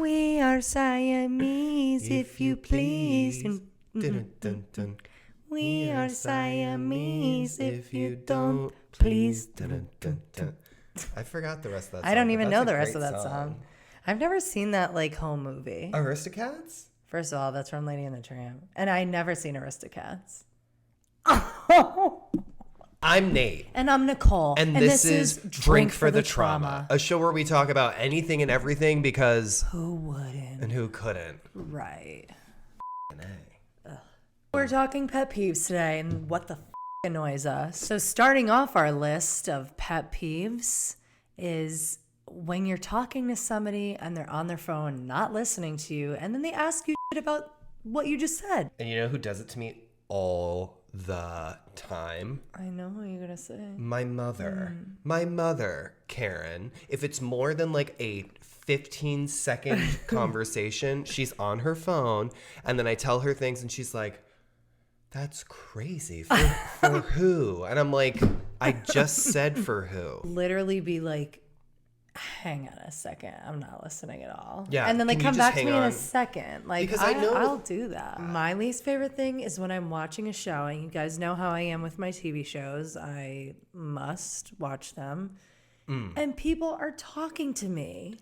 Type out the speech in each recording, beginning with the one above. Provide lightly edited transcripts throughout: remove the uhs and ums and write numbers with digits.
We are Siamese, if you please. Dun, dun, dun. We are Siamese, if you don't please. Dun, dun, dun. I forgot the rest of that song. I don't but even that's know a the rest great of that song. I've never seen that like home movie. Aristocats? First of all, that's from Lady and the Tramp. And I never seen Aristocats. I'm Nate. And I'm Nicole. And this is Drink for the Trauma, a show where we talk about anything and everything because who wouldn't? And who couldn't. Right. We're talking pet peeves today and what the annoys us. So starting off our list of pet peeves is when you're talking to somebody and they're on their phone not listening to you and then they ask you shit about what you just said. And you know who does it to me all the time? I know what you're gonna say. My mother. My mother, Karen. If it's more than like a 15-second conversation, she's on her phone and then I tell her things and she's like, that's crazy. For who? And I'm like, I just said for who. Literally be like, hang on a second, I'm not listening at all. Yeah, and then they can you come just back to hang me in on? a second. Like, Because I know- I'll do that. My least favorite thing is when I'm watching a show, and you guys know how I am with my TV shows. I must watch them. And people are talking to me.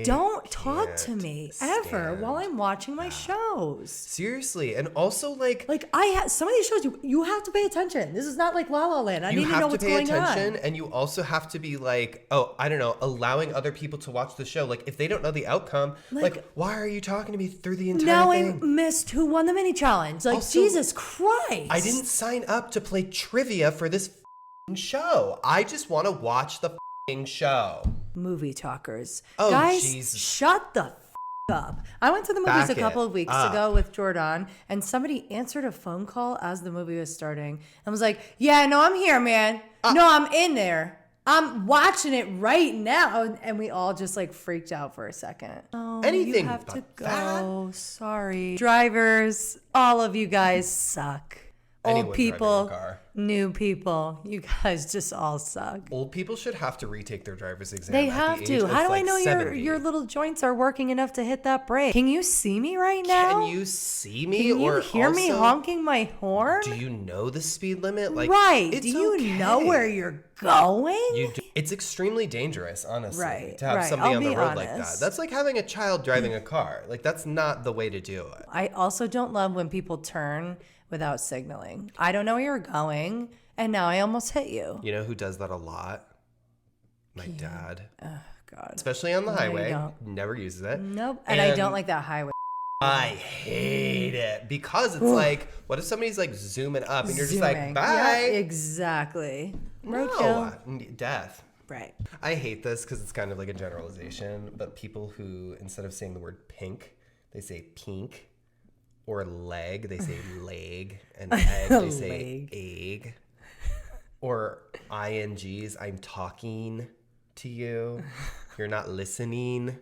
Don't talk to me ever while I'm watching my shows. Seriously. And also like Some of these shows you have to pay attention. This is not like La La Land. I need to know what's going on. You have to pay attention and you also have to be like, allowing other people to watch the show. Like if they don't know the outcome, like why are you talking to me through the entire now thing? I missed who won the mini challenge. Like Also, Jesus Christ. I didn't sign up to play trivia for this show. I just want to watch the show. Movie talkers. Oh, guys, Jesus. shut the up. I went to the movies a couple of weeks ago with Jordan, and somebody answered a phone call as the movie was starting and was like, yeah, no, I'm here, man. No, I'm in there. I'm watching it right now. And we all just like freaked out for a second. Oh, Anything you have to but go. Sorry. Drivers, all of you guys suck. Anyone Old driving people, a car. new people, you guys just all suck. Old people should have to retake their driver's exam. They at have the to. age of, How do I know 70. your little joints are working enough to hit that brake? Can you see me right now? Can you see me? Can you or hear me also, honking my horn? Do you know the speed limit? Like, right. It's Do you okay. know where you're going? It's extremely dangerous, honestly, Right, to have right. somebody I'll on the be road like that. honest. That's like having a child driving a car. Like, that's not the way to do it. I also don't love when people turn without signaling. I don't know where you're going, and now I almost hit you. You know who does that a lot? My dad. Oh, God. Especially on the highway. don't. Never uses it. Nope. And I don't like that highway. I hate it because it's like, what if somebody's like zooming up and you're just like, Zooming. bye. Yeah, exactly. Roadkill. No, death. Right. I hate this because it's kind of like a generalization, but people who, instead of saying the word pink, they say pink, or leg, they say leg, and egg, they say egg, or INGs, I'm talking to you, you're not listening.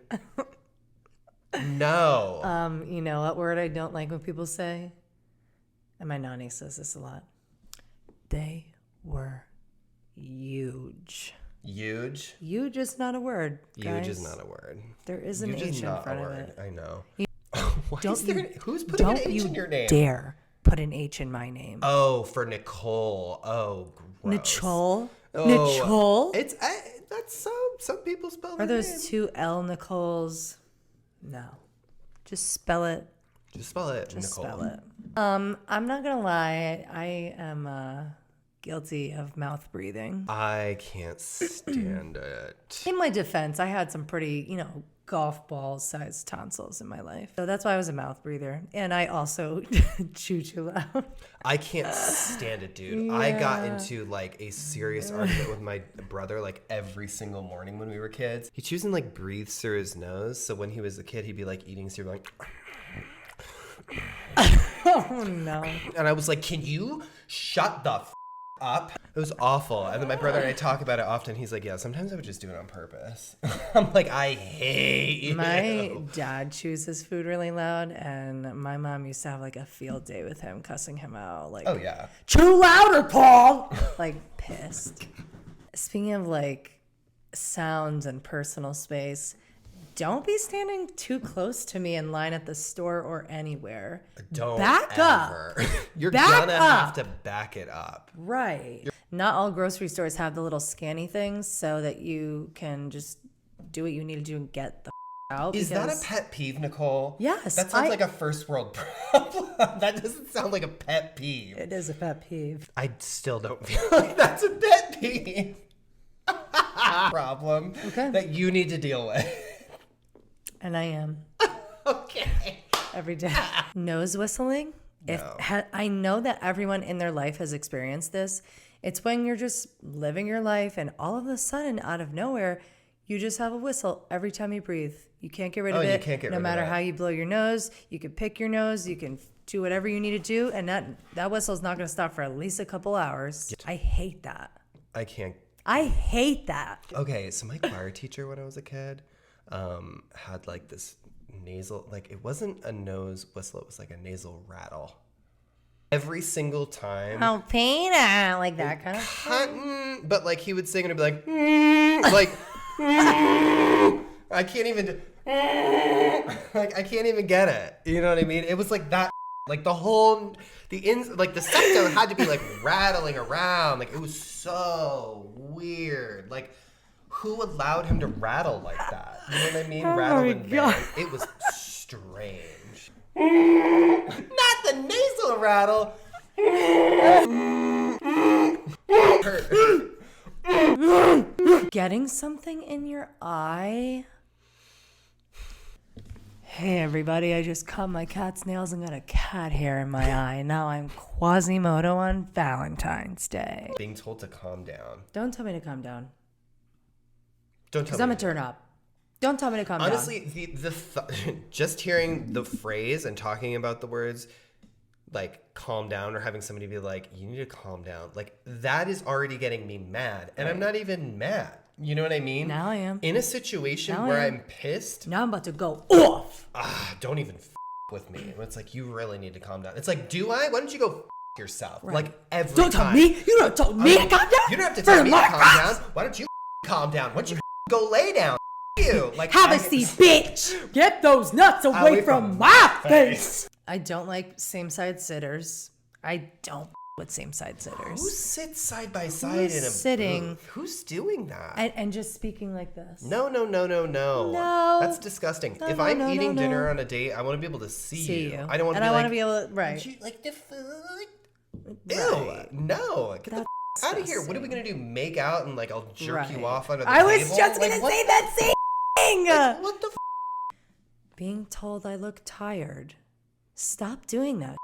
No. You know what word I don't like when people say? And my nanny says this a lot. They were huge. Huge? Huge is not a word, guys. Huge is not a word. There is an Huge H is in not front a of word. it. I know. Who's putting Don't an H you in your name? dare put an H in my name. Oh, for Nicole. Oh, gross. Nicole? Oh, Nicole? It's that's some people spell Are their those name. two L Nicoles? No. Just spell it. Just spell it, Just Nicole. spell it. I'm not gonna lie. I am guilty of mouth breathing. I can't stand it. In my defense, I had some pretty, golf ball sized tonsils in my life. So that's why I was a mouth breather. And I also chew too loud. I can't stand it, dude. I got into like a serious argument with my brother like every single morning when we were kids. He chews and like breathes through his nose. So when he was a kid, he'd be like eating cereal like Oh no. and I was like, can you shut the up? It was awful. And then my brother and I talk about it often. He's like, yeah, sometimes I would just do it on purpose. I'm like, I hate you. My dad chews his food really loud, and my mom used to have like a field day with him, cussing him out. Like, Oh, yeah. chew louder, Paul! Like, pissed. Speaking of like sounds and personal space, don't be standing too close to me in line at the store or anywhere. Don't back ever. up. You're Back gonna up. have to back it up. Right. Not all grocery stores have the little scanny things so that you can just do what you need to do and get the out. Is that a pet peeve, Nicole? Yes. That sounds like a first world problem. That doesn't sound like a pet peeve. It is a pet peeve. I still don't feel like that's a pet peeve. Problem that you need to deal with. And I am. Okay. Every day. Nose whistling. No. I know that everyone in their life has experienced this. It's when you're just living your life and all of a sudden, out of nowhere, you just have a whistle every time you breathe. You can't get rid of it. You can't get rid no of matter it. how you blow your nose. You can pick your nose. You can do whatever you need to do. And that whistle's not going to stop for at least a couple hours. I hate that. I can't. I hate that. Okay, so my choir teacher when I was a kid had like this nasal, like it wasn't a nose whistle, it was like a nasal rattle. Every single time. Oh, Peter, like that kind of. But like he would sing and it'd be like, I can't even, like I can't even get it. You know what I mean? It was like that. Like the whole, like the septum had to be like rattling around. Like it was so weird. Like who allowed him to rattle like that? You know what I mean? Rattle and bang. It was strange. Not the nasal rattle. Getting something in your eye. Hey everybody, I just cut my cat's nails and got a cat hair in my eye. Now I'm Quasimodo on Valentine's Day. Being told to calm down. Don't tell me to calm down. Don't tell me. Because I'm a turn up. Don't tell me to calm down. Honestly, just hearing the phrase and talking about the words, like calm down, or having somebody be like, you need to calm down. Like that is already getting me mad, and I'm not even mad. You know what I mean? Now I am. In a situation where I'm pissed. Now I'm about to go off. Don't even with me. It's like, you really need to calm down. It's like, do I? Why don't you go yourself? Right. Like every Don't time. tell me. You don't tell me to calm down. You don't have to tell me to calm down. Why don't you calm down? Why don't you go lay down? You. Like, have a seat, bitch. Get those nuts away from my face. I don't like same-side sitters. I don't with same-side sitters. Who sits side by side in a booth? Who's doing that? And just speaking like this. No. No. That's disgusting. If I'm eating dinner on a date, I want to be able to see you. I don't want to be like, I want to be able to, right. Would you like the food? Ew. No. Get the out of here. What are we going to do? Make out and like I'll jerk you off under the table? I was just going to say that same thing. Like, what the Being told I look tired. Stop doing that.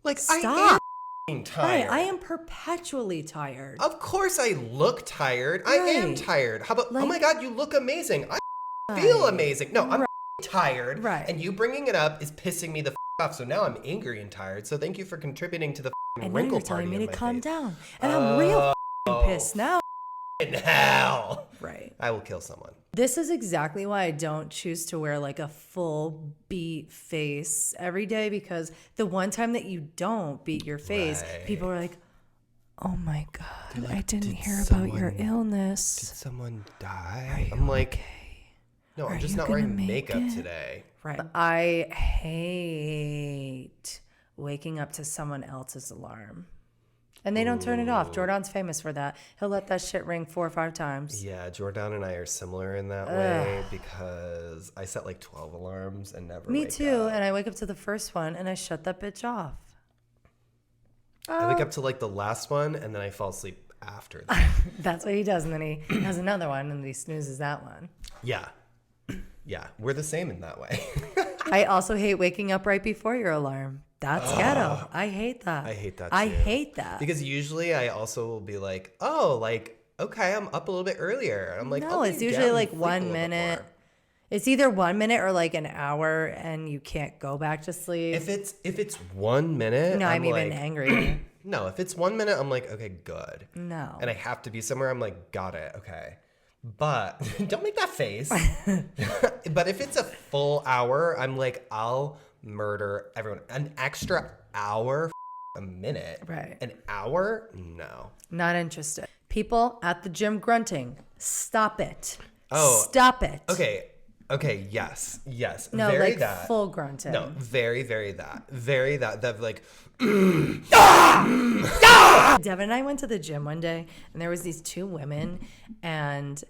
Like, stop. I am tired. I am perpetually tired. Of course I look tired. I am tired. How about, oh my God, you look amazing. I feel amazing. No, I'm tired. Right. And you bringing it up is pissing me the off. So now I'm angry and tired. So thank you for contributing to the and wrinkle now you're telling party me to calm face. down. And I'm real pissed now. In hell. Right. I will kill someone. This is exactly why I don't choose to wear like a full beat face every day, because the one time that you don't beat your face, people are like, oh my God, like, I didn't hear about your illness. Did someone die? I'm like, okay? No, I'm just not wearing makeup today. Right. I hate waking up to someone else's alarm. And they don't turn it off. Jordan's famous for that. He'll let that shit ring 4 or 5 times. Yeah, Jordan and I are similar in that way, because I set like 12 alarms and never Me wake too. up. And I wake up to the first one and I shut that bitch off. I wake up to like the last one and then I fall asleep after that. That's what he does. And then he has another one and he snoozes that one. Yeah. Yeah, we're the same in that way. I also hate waking up right before your alarm. That's ghetto. I hate that. I hate that too. I hate that. Because usually I also will be like, oh, like, okay, I'm up a little bit earlier. And I'm like, no, it's usually like 1 minute. It's either 1 minute or like an hour and you can't go back to sleep. If it's 1 minute, no, I'm even angry. No, if it's 1 minute, I'm like, okay, good. No. And I have to be somewhere, I'm like, got it, okay. But don't make that face. But if it's a full hour, I'm like, I'll murder everyone. An extra hour, a minute. Right. An hour? No. Not interested. People at the gym grunting, stop it. Oh. Stop it. Okay. Okay, yes. No, very like that. full grunting. No, very that. Very that. That like. Devin and I went to the gym one day, and there was these two women, and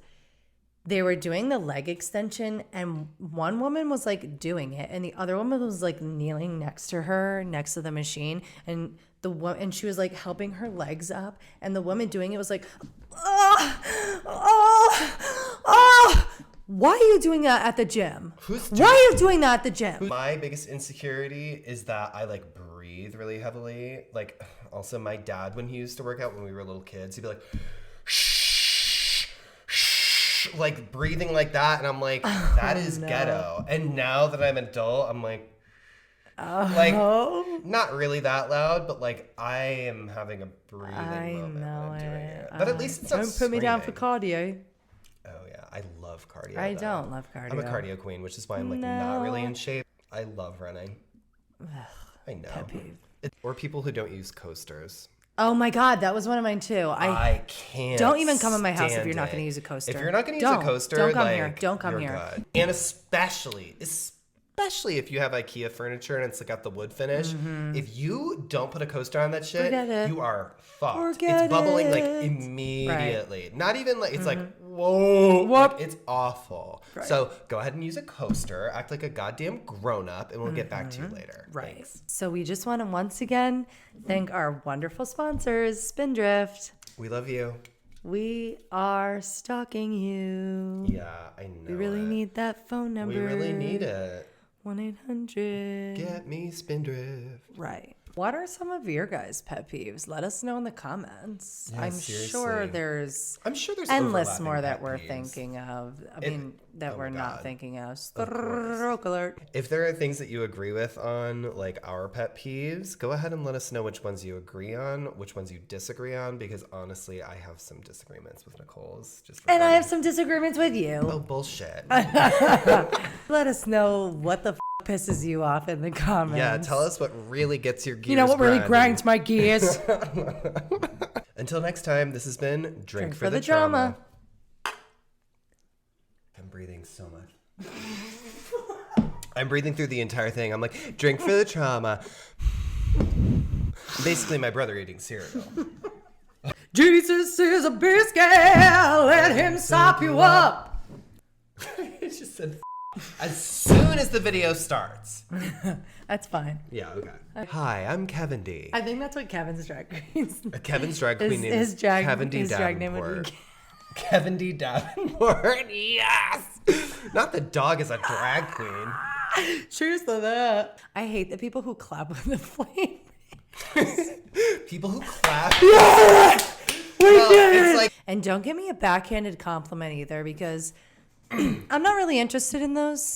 they were doing the leg extension, and one woman was like doing it, and the other woman was like kneeling next to her, next to the machine, and she was like helping her legs up, and the woman doing it was like, oh. Why are you doing that at the gym? Why are you doing that at the gym? My biggest insecurity is that I like breathe really heavily. Like, also my dad, when he used to work out when we were little kids, he'd be like, shh, like breathing like that. And I'm like, that is ghetto. And now that I'm an adult, I'm like, not really that loud, but like I am having a breathing moment when I'm doing it. But at least it's not Don't put me down for cardio. Oh yeah, I love cardio. I don't love cardio. I'm a cardio queen, which is why I'm like not really in shape. I love running. I know. Pet peeve. Or people who don't use coasters. Oh my God, that was one of mine too. I can't. Don't even come in my house if stand you're not it. going to use a coaster. If you're not going to use a coaster, don't come like, here. Don't come you're here. good. And especially if you have IKEA furniture and it's got the wood finish, if you don't put a coaster on that shit, you are fucked. It's bubbling like immediately. Right. Not even like it's like whoa, like, it's awful. Right. So go ahead and use a coaster. Act like a goddamn grown up, and we'll get back to you later. Right. Thanks. So we just want to once again thank our wonderful sponsors, Spindrift. We love you. We are stalking you. Yeah, I know. We really need that phone number. We really need it. 1-800. Get me Spindrift. Right. What are some of your guys' pet peeves? Let us know in the comments. Yeah, I'm sure there's endless more that we're thinking of. That we're not thinking of. Stroke alert. If there are things that you agree with on like our pet peeves, go ahead and let us know which ones you agree on, which ones you disagree on, because honestly, I have some disagreements with Nicole's. And I have some disagreements with you. Oh, bullshit. Let us know what the pisses you off in the comments. Yeah, tell us what really gets your gears. You know what really grinds my gears? Until next time, this has been Drink for the Drama. I'm breathing so much. I'm breathing through the entire thing. I'm like, drink for the trauma. Basically, my brother eating cereal. Jesus is a biscuit. Let him sop you up. It just said as soon as the video starts. That's fine. Yeah, okay. Hi, I'm Kevin D. I think that's what Kevin's drag queen is. Kevin's drag queen name is Kevin D. Davenport. Kevin D. Davenport, yes! Not the dog is a drag queen. Cheers to that. I hate the people who clap with the flame. People who clap. Yeah! We did it! It's like, and don't give me a backhanded compliment either, because I'm not really interested in those.